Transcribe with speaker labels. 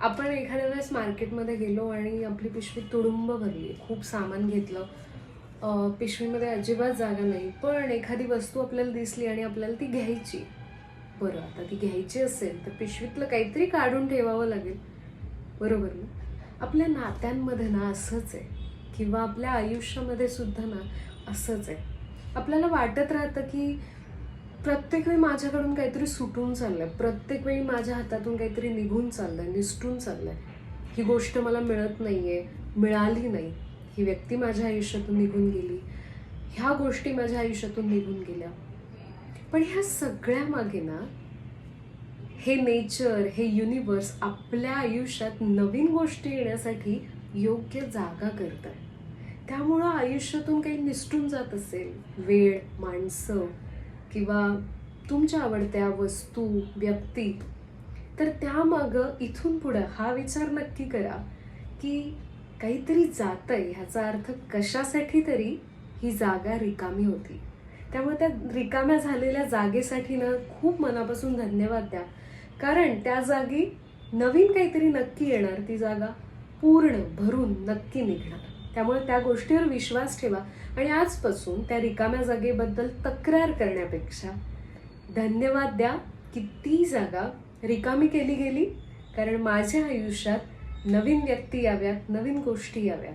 Speaker 1: आपण एखाद्या वेळेस मार्केटमध्ये गेलो आणि आपली पिशवी तुडुंब भरली, खूप सामान घेतलं, पिशवीमध्ये अजिबात जागा नाही, पण एखादी वस्तू आपल्याला दिसली आणि आपल्याला ती घ्यायची. बरं, आता ती घ्यायची असेल तर पिशवीतलं काहीतरी काढून ठेवावं लागेल, बरोबर ना? आपल्या नात्यांमध्ये ना असंच आहे, किंवा आपल्या आयुष्यामध्ये सुद्धा ना असंच आहे. आपल्याला वाटत राहतं की प्रत्येक वेळी माझ्याकडून काहीतरी सुटून चाललंय, प्रत्येक वेळी माझ्या हातातून काहीतरी निघून चाललंय, निसटून चाललंय. ही गोष्ट मला मिळत नाहीये, मिळाली नाही, ही व्यक्ती माझ्या आयुष्यातून निघून गेली, ह्या गोष्टी माझ्या आयुष्यातून निघून गेल्या. पण ह्या सगळ्या मागे ना हे नेचर, हे युनिवर्स आपल्या आयुष्यात नवीन गोष्टी येण्यासाठी योग्य जागा करतं. त्यामुळं आयुष्यातून काही निसटून जात असेल, वेळ, माणसं किंवा तुमच्या आवडत्या वस्तू, व्यक्ती, तर त्यामागं इथून पुढं हा विचार नक्की करा की काहीतरी जातंय, ह्याचा अर्थ कशासाठी तरी ही जागा रिकामी होती. त्यामुळे त्या रिकाम्या झालेल्या जागेसाठी ना खूप मनापासून धन्यवाद द्या. कारण त्या जागी नवीन काहीतरी नक्की येणार, ती जागा पूर्ण भरून नक्की निघणार. त्यामुळे त्या गोष्टीवर विश्वास ठेवा आणि आजपासून त्या रिकाम्या जागेबद्दल तक्रार करण्यापेक्षा धन्यवाद द्या की ती जागा रिकामी केली गेली, कारण माझ्या आयुष्यात नवीन व्यक्ती याव्यात, नवीन गोष्टी याव्यात.